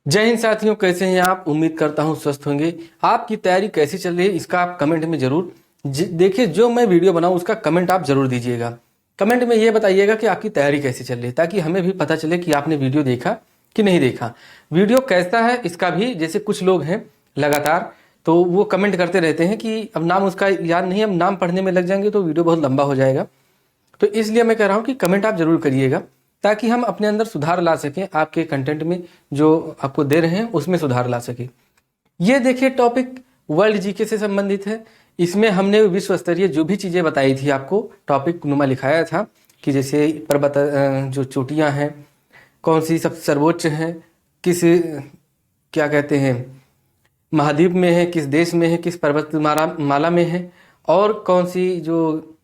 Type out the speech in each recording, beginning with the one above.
जय हिंद साथियों, कैसे हैं आप। उम्मीद करता हूं स्वस्थ होंगे। आपकी तैयारी कैसी चल रही है इसका आप कमेंट में जरूर देखिए। जो मैं वीडियो बनाऊं उसका कमेंट आप जरूर दीजिएगा। कमेंट में ये बताइएगा कि आपकी तैयारी कैसी चल रही है, ताकि हमें भी पता चले कि आपने वीडियो देखा कि नहीं देखा। वीडियो कैसा है इसका भी, जैसे कुछ लोग हैं लगातार तो वो कमेंट करते रहते हैं कि अब नाम उसका याद नहीं, अब नाम पढ़ने में लग जाएंगे तो वीडियो बहुत लंबा हो जाएगा। तो इसलिए मैं कह रहा हूँ कि कमेंट आप जरूर करिएगा, ताकि हम अपने अंदर सुधार ला सकें, आपके कंटेंट में जो आपको दे रहे हैं उसमें सुधार ला सकें। ये देखिए, टॉपिक वर्ल्ड जीके से संबंधित है। इसमें हमने विश्व स्तरीय जो भी चीज़ें बताई थी आपको, टॉपिक नुमा लिखाया था कि जैसे पर्वत जो चोटियाँ हैं कौन सी सब सर्वोच्च हैं, किस क्या कहते हैं महाद्वीप में है, किस देश में है, किस पर्वत माला में है, और कौन सी जो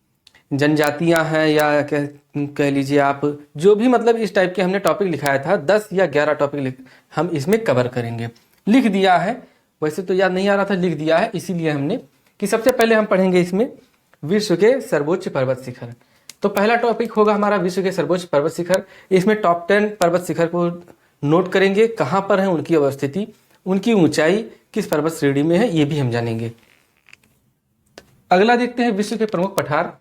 जनजातियां हैं या कह लीजिए आप, जो भी मतलब इस टाइप के हमने टॉपिक लिखाया था। 10 या 11 टॉपिक हम इसमें कवर करेंगे। लिख दिया है, वैसे तो याद नहीं आ रहा था, लिख दिया है इसीलिए हमने कि सबसे पहले हम पढ़ेंगे इसमें विश्व के सर्वोच्च पर्वत शिखर। तो पहला टॉपिक होगा हमारा विश्व के सर्वोच्च पर्वत शिखर। इसमें टॉप 10 पर्वत शिखर को नोट करेंगे, कहाँ पर है उनकी अवस्थिति, उनकी ऊंचाई किस पर्वत श्रेणी में है, ये भी हम जानेंगे। अगला देखते हैं विश्व के प्रमुख पठार।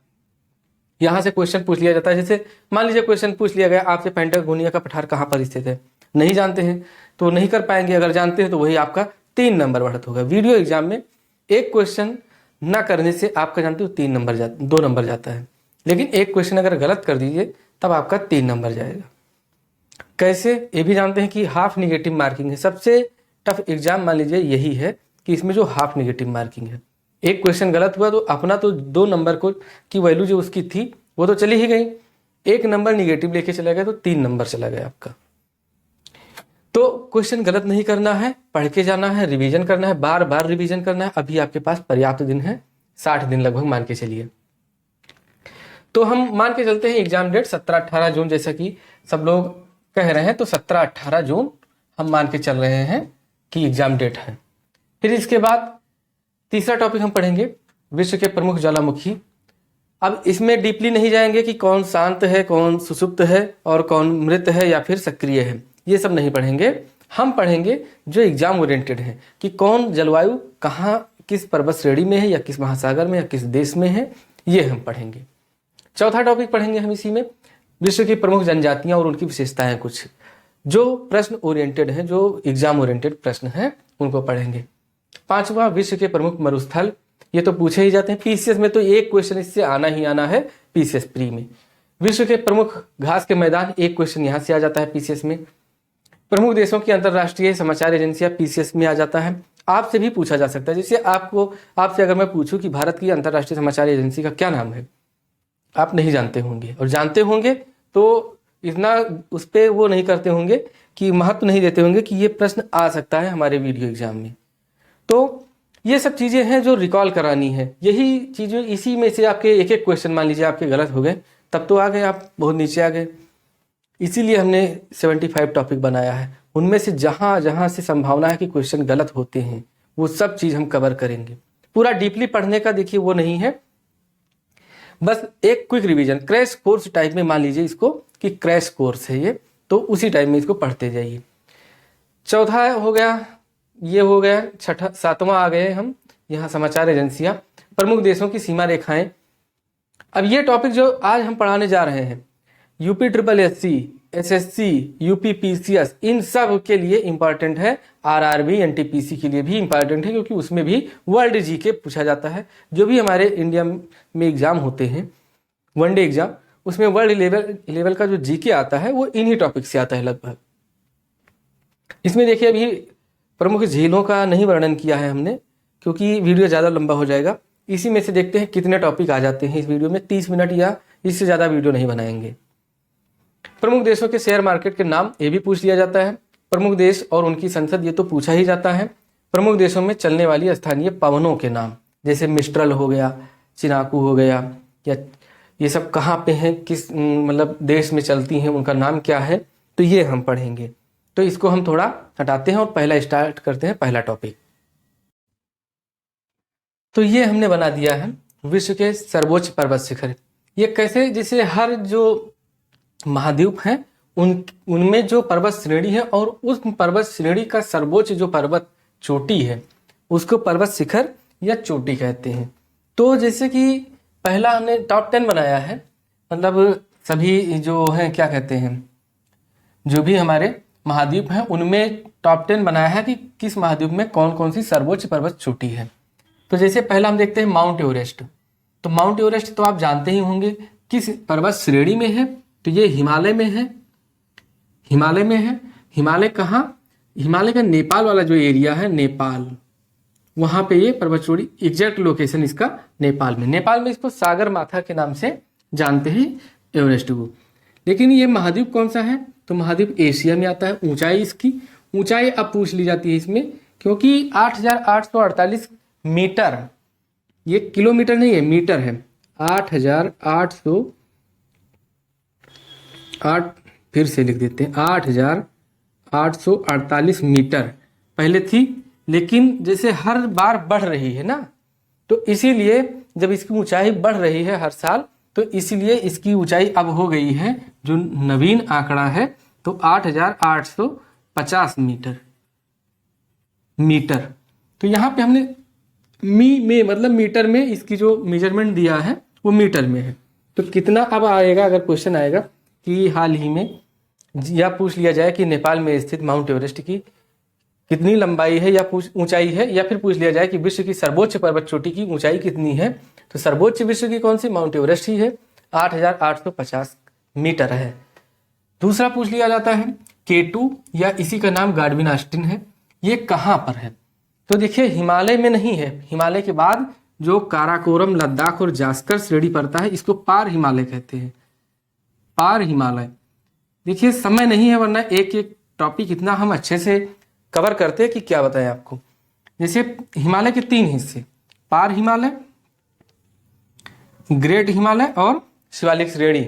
यहाँ से क्वेश्चन पूछ लिया जाता है, जैसे मान लीजिए क्वेश्चन पूछ लिया गया आपसे, पैंटागोनिया का पठार कहाँ पर स्थित है। नहीं जानते हैं तो नहीं कर पाएंगे, अगर जानते हैं तो वही आपका 3 नंबर बढ़त होगा। वीडियो एग्जाम में एक क्वेश्चन ना करने से आपका जानते हो 2 नंबर जाता है, लेकिन एक क्वेश्चन अगर गलत कर दीजिए तब आपका 3 नंबर जाएगा। कैसे, ये भी जानते हैं कि हाफ निगेटिव मार्किंग है। सबसे टफ एग्जाम मान लीजिए यही है कि इसमें जो हाफ निगेटिव मार्किंग है, एक क्वेश्चन गलत हुआ तो अपना तो 2 नंबर को की वैल्यू जो उसकी थी वो तो चली ही गई, 1 नंबर निगेटिव लेके चला गया तो 3 नंबर चला गया आपका। तो क्वेश्चन गलत नहीं करना है, पढ़ के जाना है, रिवीजन करना है, बार बार रिवीजन करना है। अभी आपके पास पर्याप्त दिन है, 60 दिन लगभग मान के चलिए। तो हम मान के चलते हैं एग्जाम डेट 17-18 जून, जैसा कि सब लोग कह रहे हैं, तो 17-18 जून हम मान के चल रहे हैं कि एग्जाम डेट है। फिर इसके बाद तीसरा टॉपिक हम पढ़ेंगे विश्व के प्रमुख ज्वालामुखी। अब इसमें डीपली नहीं जाएंगे कि कौन शांत है, कौन सुसुप्त है और कौन मृत है या फिर सक्रिय है, ये सब नहीं पढ़ेंगे। हम पढ़ेंगे जो एग्जाम ओरिएंटेड है कि कौन जलवायु कहाँ किस पर्वत श्रेणी में है या किस महासागर में या किस देश में है, ये हम पढ़ेंगे। चौथा टॉपिक पढ़ेंगे हम इसी में विश्व की प्रमुख जनजातियां और उनकी विशेषताएं, कुछ जो प्रश्न ओरिएंटेड हैं, जो एग्जाम ओरिएंटेड प्रश्न हैं उनको पढ़ेंगे। पांचवा विश्व के प्रमुख मरुस्थल, ये तो पूछे ही जाते हैं पीसीएस में, तो एक क्वेश्चन इससे आना ही आना है पीसीएस प्री में। विश्व के प्रमुख घास के मैदान, एक क्वेश्चन यहाँ से आ जाता है पीसीएस में। प्रमुख देशों की अंतरराष्ट्रीय समाचार एजेंसियां पीसीएस में आ जाता है। आपसे भी पूछा जा सकता है, जैसे आपसे अगर मैं पूछूं कि भारत की अंतरराष्ट्रीय समाचार एजेंसी का क्या नाम है, आप नहीं जानते होंगे, और जानते होंगे तो इतना उस पर वो नहीं करते होंगे कि महत्व नहीं देते होंगे कि ये प्रश्न आ सकता है हमारे वीडियो एग्जाम में। तो ये सब चीज़ें हैं जो रिकॉल करानी है। यही चीज़ें, इसी में से आपके एक एक क्वेश्चन मान लीजिए आपके गलत हो गए तब तो आ गए, आप बहुत नीचे आ गए। इसीलिए हमने 75 टॉपिक बनाया है, उनमें से जहाँ जहाँ से संभावना है कि क्वेश्चन गलत होते हैं वो सब चीज़ हम कवर करेंगे। पूरा डीपली पढ़ने का देखिए वो नहीं है, बस एक quick revision, crash course type में मान लीजिए इसको कि क्रैश कोर्स है ये, तो उसी टाइप में इसको पढ़ते जाइए। चौथा हो गया, ये हो गया। छठा, सातवां आ गए हम यहाँ समाचार एजेंसियां, प्रमुख देशों की सीमा रेखाएं। अब ये टॉपिक जो आज हम पढ़ाने जा रहे हैं, UP SSSC, SSC, UP PCS, इन सब के लिए इंपॉर्टेंट है। RRB NTPC के लिए भी इंपॉर्टेंट है, क्योंकि उसमें भी वर्ल्ड जीके पूछा जाता है। जो भी हमारे इंडिया में एग्जाम होते हैं, वनडे एग्जाम, उसमें वर्ल्ड लेवल का जो जीके आता है वो इन्हीं टॉपिक से आता है लगभग। इसमें देखिए अभी प्रमुख झीलों का नहीं वर्णन किया है हमने, क्योंकि वीडियो ज़्यादा लंबा हो जाएगा। इसी में से देखते हैं कितने टॉपिक आ जाते हैं इस वीडियो में। 30 मिनट या इससे ज़्यादा वीडियो नहीं बनाएंगे। प्रमुख देशों के शेयर मार्केट के नाम, ये भी पूछ लिया जाता है। प्रमुख देश और उनकी संसद, ये तो पूछा ही जाता है। प्रमुख देशों में चलने वाली स्थानीय पवनों के नाम, जैसे मिस्ट्रल हो गया, चिनाकू हो गया, या ये सब कहाँ पे हैं, किस मतलब देश में चलती हैं, उनका नाम क्या है, तो ये हम पढ़ेंगे। तो इसको हम थोड़ा हटाते हैं और पहला स्टार्ट करते हैं, पहला टॉपिक। तो ये हमने बना दिया है विश्व के सर्वोच्च पर्वत शिखर। ये कैसे, जैसे हर जो महाद्वीप हैं उनमें जो पर्वत श्रेणी है और उस पर्वत श्रेणी का सर्वोच्च जो पर्वत चोटी है उसको पर्वत शिखर या चोटी कहते हैं। तो जैसे कि पहला हमने टॉप 10 बनाया है, मतलब सभी जो हैं क्या कहते हैं, जो भी हमारे महाद्वीप हैं उनमें टॉप 10 बनाया है कि किस महाद्वीप में कौन कौन सी सर्वोच्च पर्वत चोटी है। तो जैसे पहला हम देखते हैं माउंट एवरेस्ट। तो माउंट एवरेस्ट तो आप जानते ही होंगे किस पर्वत श्रेणी में है, तो ये हिमालय में है। हिमालय में है। हिमालय कहाँ? हिमालय का नेपाल वाला जो एरिया है, नेपाल, वहां पे ये पर्वत चोटी, एग्जैक्ट लोकेशन इसका नेपाल में। नेपाल में इसको सागर माथा के नाम से जानते हैं एवरेस्ट को। लेकिन ये महाद्वीप कौन सा है? तो महाद्वीप एशिया में आता है। ऊंचाई इसकी, ऊंचाई अब पूछ ली जाती है इसमें, क्योंकि 8,848 मीटर, ये किलोमीटर नहीं है, मीटर है। 8,808, फिर से लिख देते हैं, 8,848 मीटर पहले थी, लेकिन जैसे हर बार बढ़ रही है ना, तो इसीलिए जब इसकी ऊंचाई बढ़ रही है हर साल, तो इसीलिए इसकी ऊंचाई अब हो गई है, जो नवीन आंकड़ा है, तो 8,850 मीटर। तो यहाँ पे हमने में मतलब मीटर में इसकी जो मेजरमेंट दिया है वो मीटर में है। तो कितना अब आएगा, अगर क्वेश्चन आएगा कि हाल ही में या पूछ लिया जाए कि नेपाल में स्थित माउंट एवरेस्ट की कितनी लंबाई है या ऊंचाई है, या फिर पूछ लिया जाए कि विश्व की सर्वोच्च पर्वत चोटी की ऊंचाई कितनी है, तो सर्वोच्च विश्व की कौन सी? माउंट एवरेस्ट ही है, 8,850 मीटर है। दूसरा पूछ लिया जाता है K2 या इसी का नाम गाडविन ऑस्टिन है, ये कहाँ पर है? तो देखिए हिमालय में नहीं है, हिमालय के बाद जो काराकोरम, लद्दाख और जास्कर श्रेणी पड़ता है, इसको पार हिमालय कहते हैं, पार हिमालय। देखिए समय नहीं है, वरना एक एक टॉपिक इतना हम अच्छे से कवर करते हैं कि क्या बताएं आपको। जैसे हिमालय के 3 हिस्से, पार हिमालय, ग्रेट हिमालय और शिवालिक श्रेणी।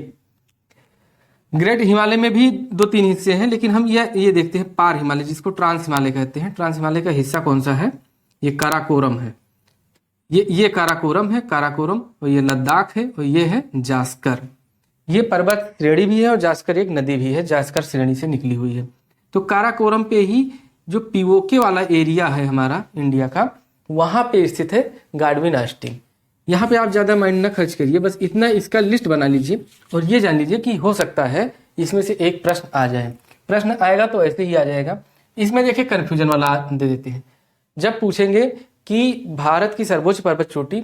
ग्रेट हिमालय में भी 2-3 हिस्से हैं, लेकिन हम ये देखते हैं पार हिमालय, जिसको ट्रांस हिमालय कहते हैं। ट्रांस हिमालय का हिस्सा कौन सा है? ये काराकोरम है, ये काराकोरम है, काराकोरम, और ये लद्दाख है, और ये है जास्कर। ये पर्वत श्रेणी भी है और जास्कर एक नदी भी है, जास्कर श्रेणी से निकली हुई है। तो काराकोरम पे ही जो पीओके वाला एरिया है हमारा इंडिया का, वहां पे स्थित है गाडविन ऑस्टिन। यहाँ पे आप ज़्यादा माइंड ना खर्च करिए, बस इतना इसका लिस्ट बना लीजिए और ये जान लीजिए कि हो सकता है इसमें से एक प्रश्न आ जाए। प्रश्न आएगा तो ऐसे ही आ जाएगा। इसमें देखिए कन्फ्यूजन वाला दे देते हैं। जब पूछेंगे कि भारत की सर्वोच्च पर्वत चोटी,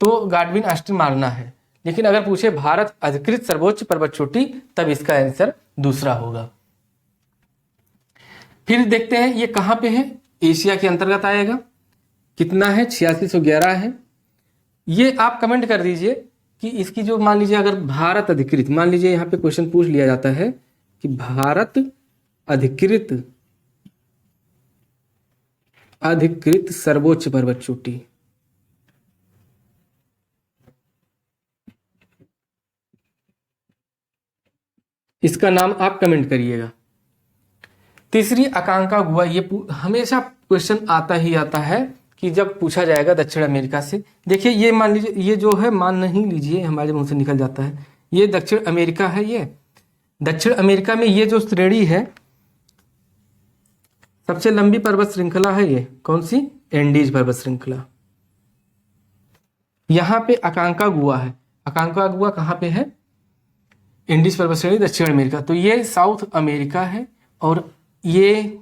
तो गाडविन ऑस्टिन मानना है, लेकिन अगर पूछे भारत अधिकृत सर्वोच्च पर्वत चोटी, तब इसका आंसर दूसरा होगा। फिर देखते हैं ये कहाँ पे है, एशिया के अंतर्गत आएगा। कितना है? 8611 है। ये आप कमेंट कर दीजिए कि इसकी जो, मान लीजिए अगर भारत अधिकृत, मान लीजिए यहाँ पे क्वेश्चन पूछ लिया जाता है कि भारत अधिकृत सर्वोच्च पर्वत चोटी, इसका नाम आप कमेंट करिएगा। तीसरी आकांक्षा गुहा, ये हमेशा क्वेश्चन आता ही आता है कि जब पूछा जाएगा दक्षिण अमेरिका से। देखिए ये मान लीजिए, ये जो है, मान नहीं लीजिए, हमारे मुंह से निकल जाता है, ये दक्षिण अमेरिका है। ये दक्षिण अमेरिका में ये जो श्रेणी है, सबसे लंबी पर्वत श्रृंखला है, ये कौन सी? एंडीज पर्वत श्रृंखला। यहाँ पे आकांक्षा गुहा है। आकांक्षा गुहा कहाँ पे है? एंडीज पर्वत श्रेणी, दक्षिण अमेरिका। तो ये साउथ अमेरिका है, और ये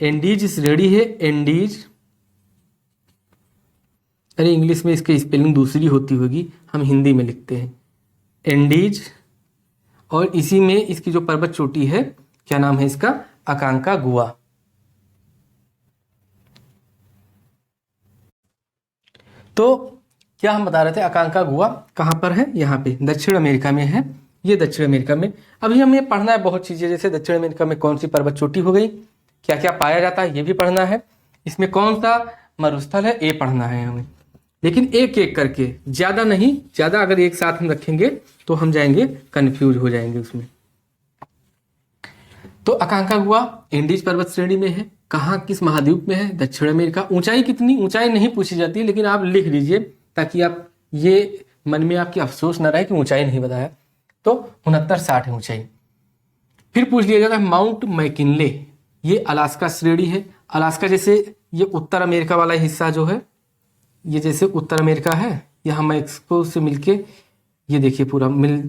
एंडीज श्रेणी है, एंडीज। अरे इंग्लिश में इसकी स्पेलिंग दूसरी होती होगी, हम हिंदी में लिखते हैं एंडीज, और इसी में इसकी जो पर्वत चोटी है, क्या नाम है इसका? आकांक्षा गुहा। तो क्या हम बता रहे थे, आकांक्षा गुहा कहाँ पर है? यहाँ पे दक्षिण अमेरिका में है। ये दक्षिण अमेरिका में, अभी हमें पढ़ना है बहुत चीजें, जैसे दक्षिण अमेरिका में कौन सी पर्वत चोटी हो गई, क्या क्या पाया जाता है, ये भी पढ़ना है। इसमें कौन सा मरुस्थल है, ये पढ़ना है हमें। लेकिन एक एक करके, ज्यादा नहीं, ज्यादा अगर एक साथ हम रखेंगे तो हम जाएंगे, कंफ्यूज हो जाएंगे उसमें। तो आकांक्षा गुहा एंडीज पर्वत श्रेणी में है। कहाँ, किस महाद्वीप में है? दक्षिण अमेरिका। ऊंचाई कितनी? ऊंचाई नहीं पूछी जाती, लेकिन आप लिख लीजिए ताकि आप ये मन में आपकी अफसोस ना रहे कि ऊंचाई नहीं बताया। तो 69-60 है ऊंचाई। फिर पूछ लिया जाता है माउंट मैकिनले, ये अलास्का श्रेणी है। अलास्का जैसे ये उत्तर अमेरिका वाला हिस्सा जो है, ये जैसे उत्तर अमेरिका है, यहाँ मैक्सिको से मिलके ये देखिए पूरा मिल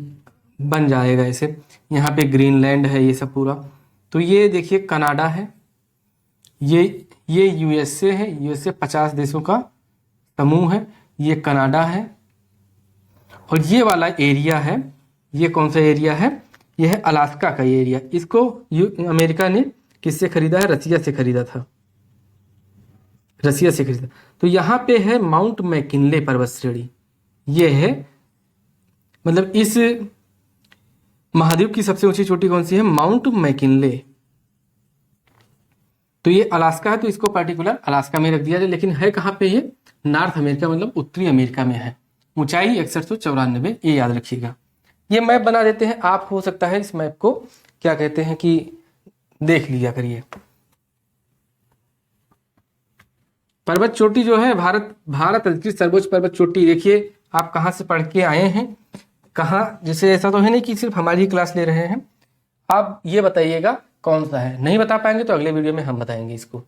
बन जाएगा ऐसे। यहाँ पे ग्रीनलैंड है ये सब पूरा। तो ये देखिए कनाडा है, ये यूएसए है, यूएसए 50 देशों का समूह है, ये कनाडा है। और ये वाला एरिया है, ये कौन सा एरिया है, ये है अलास्का का एरिया। इसको अमेरिका ने किससे खरीदा है, रसिया से खरीदा था, रसिया से खरीदा। तो यहाँ पे है माउंट मैकिनले पर्वत श्रेणी, ये है मतलब इस महाद्वीप की सबसे ऊंची चोटी कौन सी है, माउंट मैकिनले। तो ये अलास्का है, तो इसको पर्टिकुलर अलास्का में रख दिया जाए, लेकिन है कहाँ पे, ये नॉर्थ अमेरिका मतलब उत्तरी अमेरिका में है। ऊंचाई 6194, ये याद रखिएगा। ये मैप बना देते हैं, आप हो सकता है इस मैप को क्या कहते हैं कि देख लिया करिए। पर्वत चोटी जो है भारत की सर्वोच्च पर्वत चोटी, देखिए आप कहाँ से पढ़ के आए हैं, कहाँ, जैसे ऐसा तो है नहीं कि सिर्फ हमारी ही क्लास ले रहे हैं। आप ये बताइएगा कौन सा है, नहीं बता पाएंगे तो अगले वीडियो में हम बताएंगे इसको।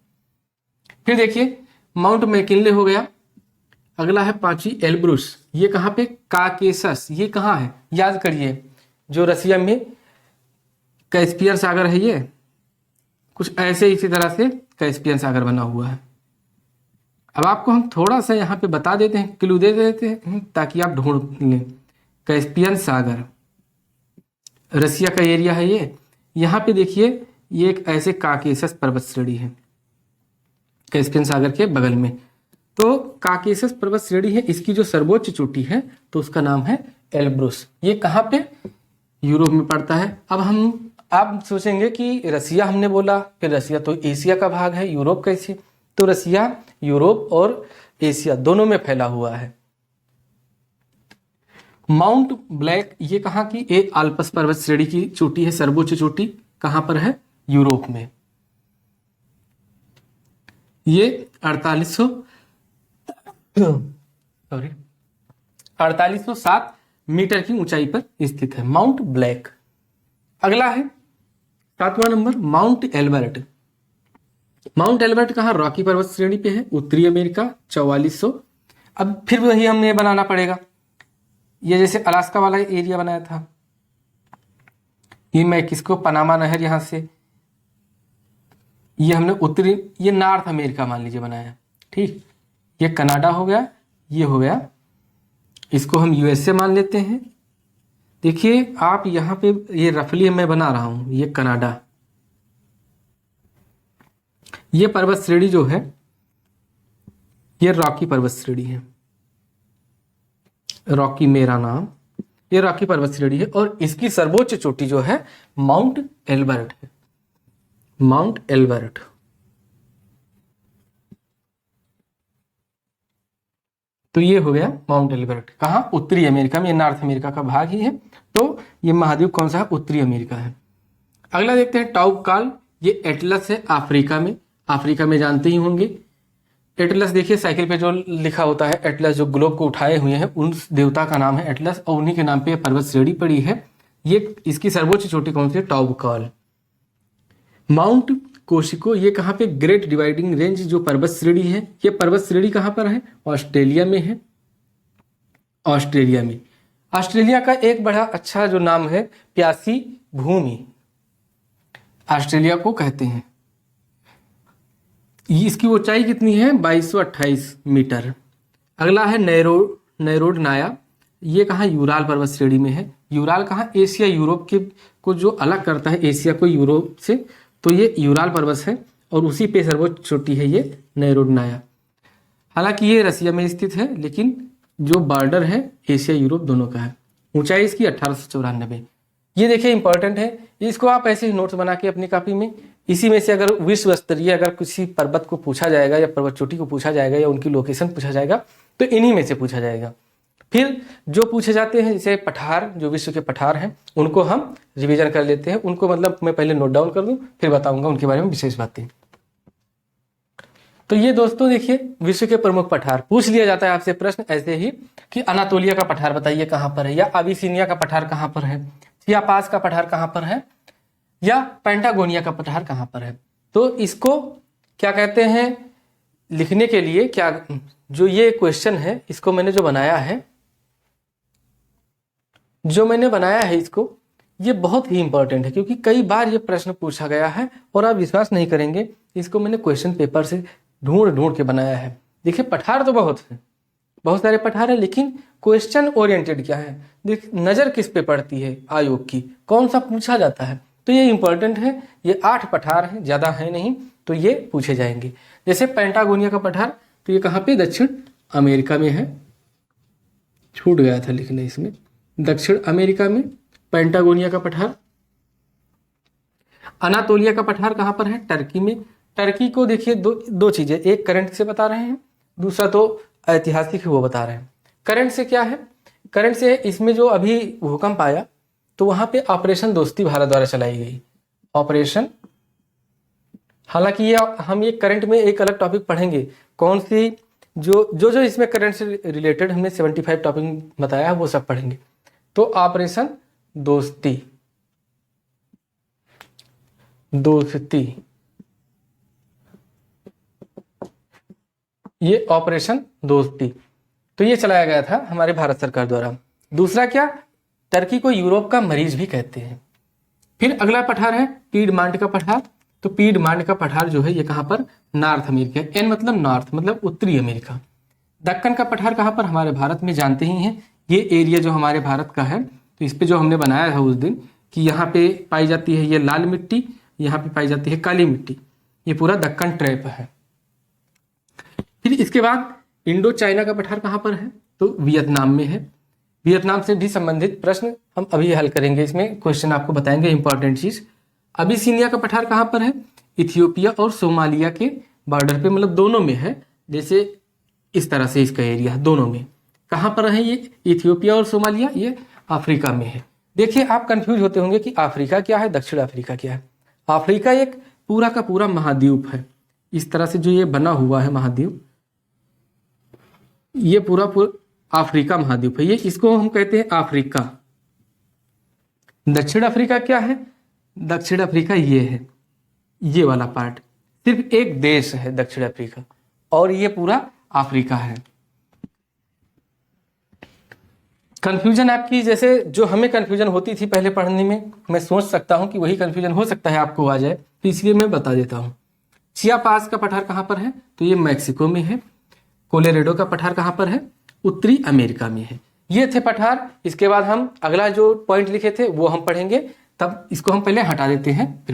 फिर देखिए माउंट मैकिनले हो गया। अगला है पांचवी एल्ब्रुस, ये कहाँ पे, काकेशस, ये कहाँ है, याद करिए, जो रसिया में कैस्पियन सागर है, ये कुछ ऐसे इसी तरह से कैस्पियन सागर बना हुआ है। अब आपको हम थोड़ा सा यहाँ पे बता देते हैं, क्लू दे देते हैं ताकि आप ढूंढ लें। कैस्पियन सागर रसिया का एरिया है ये। यहाँ पे देखिए ये एक ऐसे काकेशस पर्वत श्रेणी है कैस्पियन सागर के बगल में। तो काकेशस पर्वत श्रेणी है, इसकी जो सर्वोच्च चोटी है तो उसका नाम है एल्ब्रुस। ये कहाँ पे, यूरोप में पड़ता है। अब आप सोचेंगे कि रसिया हमने बोला, फिर रसिया तो एशिया का भाग है, यूरोप कैसे, तो रसिया यूरोप और एशिया दोनों में फैला हुआ है। माउंट ब्लैक, ये कहाँ की, एक आल्पस पर्वत श्रेणी की चोटी है, सर्वोच्च चोटी कहाँ पर है, यूरोप में। ये 4807 मीटर की ऊंचाई पर स्थित है माउंट ब्लैक। अगला है 7वां नंबर माउंट एल्बर्ट। माउंट एल्बर्ट कहाँ, रॉकी पर्वत श्रेणी पे है, उत्तरी अमेरिका 4400। अब फिर वही हमने बनाना पड़ेगा, ये जैसे अलास्का वाला एरिया बनाया था, ये मैक्सिको पनामा नहर यहाँ से, ये हमने उत्तरी, ये नॉर्थ अमेरिका मान लीजिए बनाया, ठीक। ये कनाडा हो गया, ये हो गया, इसको हम यूएसए मान लेते हैं। देखिए आप यहाँ पे ये रफली मैं बना रहा हूं, ये कनाडा, ये पर्वत श्रेणी जो है ये रॉकी पर्वत श्रेणी है, रॉकी मेरा नाम, ये रॉकी पर्वत श्रेणी है। और इसकी सर्वोच्च चोटी जो है माउंट एल्बर्ट है, माउंट एल्बर्ट। तो ये हो गया माउंट एल्बर्ट, कहाँ, उत्तरी अमेरिका में, ये नॉर्थ अमेरिका का भाग ही है। तो ये महाद्वीप कौन सा है, उत्तरी अमेरिका है। अगला देखते हैं टाउकाल, ये एटलस है अफ्रीका में, अफ्रीका में जानते ही होंगे। एटलस देखिए साइकिल पे जो लिखा होता है एटलस, जो ग्लोब को उठाए हुए हैं उन देवता का नाम है एटलस, और उन्हीं के नाम पे पर्वत श्रेणी पड़ी है। ये इसकी सर्वोच्च चोटी कौन सी है, टाउकाल। माउंट कोशिको, ये कहाँ पे, ग्रेट डिवाइडिंग रेंज जो पर्वत श्रेणी है, ये पर्वत श्रेणी कहाँ पर है, ऑस्ट्रेलिया में है, ऑस्ट्रेलिया में। ऑस्ट्रेलिया का एक बड़ा अच्छा जो नाम है प्यासी भूमि, ऑस्ट्रेलिया को कहते हैं। इसकी ऊंचाई कितनी है, 2228 मीटर। अगला है नैरोडनाया, ये कहाँ, यूराल पर्वत श्रेणी में है। यूराल कहाँ, एशिया यूरोप के को जो अलग करता है एशिया को यूरोप से, तो ये यूराल पर्वत है, और उसी पे सर्वोच्च चोटी है ये नैरोडनाया। हालांकि ये रसिया में स्थित है, लेकिन जो बॉर्डर है एशिया यूरोप दोनों का है। ऊंचाई इसकी 1894। ये देखिए इंपॉर्टेंट है, इसको आप ऐसे ही नोट्स बना के अपनी कॉपी में, इसी में से अगर विश्व स्तरीय अगर किसी पर्वत को पूछा जाएगा या पर्वत चोटी को पूछा जाएगा या उनकी लोकेशन पूछा जाएगा तो इन्हीं में से पूछा जाएगा। फिर जो पूछे जाते हैं जैसे पठार, जो विश्व के पठार हैं उनको हम रिवीजन कर लेते हैं, उनको मतलब मैं पहले नोट डाउन कर दूं फिर बताऊंगा उनके बारे में विशेष बातें। तो ये दोस्तों देखिए विश्व के प्रमुख पठार पूछ लिया जाता है आपसे प्रश्न ऐसे ही कि अनातोलिया का पठार बताइए कहाँ पर है, या अबिसिनिया का पठार कहाँ पर है, चियापास का पठार कहाँ पर है, या पेंटागोनिया का पठार कहाँ पर है। तो इसको क्या कहते हैं, लिखने के लिए क्या, जो ये क्वेश्चन है इसको मैंने जो बनाया है इसको, ये बहुत ही इंपॉर्टेंट है क्योंकि कई बार ये प्रश्न पूछा गया है और आप विश्वास नहीं करेंगे, इसको मैंने क्वेश्चन पेपर से ढूंढ के बनाया है। देखिए पठार तो बहुत है, बहुत सारे पठार है, लेकिन क्वेश्चन ओरिएंटेड क्या है, देख नज़र किस पे पड़ती है आयोग की, कौन सा पूछा जाता है, तो ये इंपॉर्टेंट है। ये 8 पठार हैं, ज़्यादा है नहीं, तो ये पूछे जाएंगे। जैसे पेंटागोनिया का पठार, तो ये कहाँ पे, दक्षिण अमेरिका में है, छूट गया था लिखने इसमें, दक्षिण अमेरिका में पेंटागोनिया का पठार। अनातोलिया का पठार कहाँ पर है, टर्की में। टर्की को देखिए दो चीजें, एक करंट से बता रहे हैं, दूसरा तो ऐतिहासिक है वो बता रहे हैं। करंट से क्या है, करंट से इसमें जो अभी भूकंप आया तो वहां पे ऑपरेशन दोस्ती भारत द्वारा चलाई गई, ऑपरेशन, हालांकि ये हम ये करंट में एक अलग टॉपिक पढ़ेंगे, कौन सी जो इसमें करंट से रिलेटेड हमने 75 टॉपिक बताया है वो सब पढ़ेंगे। तो ऑपरेशन दोस्ती, ये ऑपरेशन दोस्ती, तो ये चलाया गया था हमारे भारत सरकार द्वारा। दूसरा क्या, टर्की को यूरोप का मरीज भी कहते हैं। फिर अगला पठार है पीडमांट का पठार। तो पीडमांट का पठार जो है ये कहाँ पर, नॉर्थ अमेरिका, एन मतलब नॉर्थ मतलब उत्तरी अमेरिका। दक्कन का पठार कहाँ पर, हमारे भारत में, जानते ही हैं ये एरिया जो हमारे भारत का है। तो इस पे जो हमने बनाया है उस दिन कि यहाँ पे पाई जाती है ये लाल मिट्टी, यहाँ पे पाई जाती है काली मिट्टी, ये पूरा दक्कन ट्रैप है। फिर इसके बाद इंडो चाइना का पठार कहाँ पर है, तो वियतनाम में है। वियतनाम से भी संबंधित प्रश्न हम अभी हल करेंगे, इसमें क्वेश्चन आपको बताएंगे इंपॉर्टेंट चीज। अबिसिनिया का पठार कहाँ पर है, इथियोपिया और सोमालिया के बॉर्डर पे, मतलब दोनों में है, जैसे इस तरह से इसका एरिया दोनों में। कहाँ पर है ये, इथियोपिया और सोमालिया, ये अफ्रीका में है। देखिए आप कंफ्यूज होते होंगे कि अफ्रीका क्या है, दक्षिण अफ्रीका क्या है। अफ्रीका एक पूरा का पूरा महाद्वीप है, इस तरह से जो ये बना हुआ है महाद्वीप, ये पूरा अफ्रीका महाद्वीप है, ये इसको हम कहते हैं अफ्रीका। दक्षिण अफ्रीका क्या है, दक्षिण अफ्रीका ये है, ये वाला पार्ट, सिर्फ एक देश है दक्षिण अफ्रीका, और ये पूरा अफ्रीका है। कंफ्यूजन आपकी, जैसे जो हमें कंफ्यूजन होती थी पहले पढ़ने में, मैं सोच सकता हूं कि वही कंफ्यूजन हो सकता है आपको आ जाए, तो इसलिए मैं बता देता हूं। चियापास का पठार कहां पर है, तो ये मैक्सिको में है। कोलोराडो का पठार कहां पर है, उत्तरी अमेरिका में है। ये थे पठार। इसके बाद हम अगला जो पॉइंट लिखे थे वो हम पढ़ेंगे, तब इसको हम पहले हटा देते हैं फिर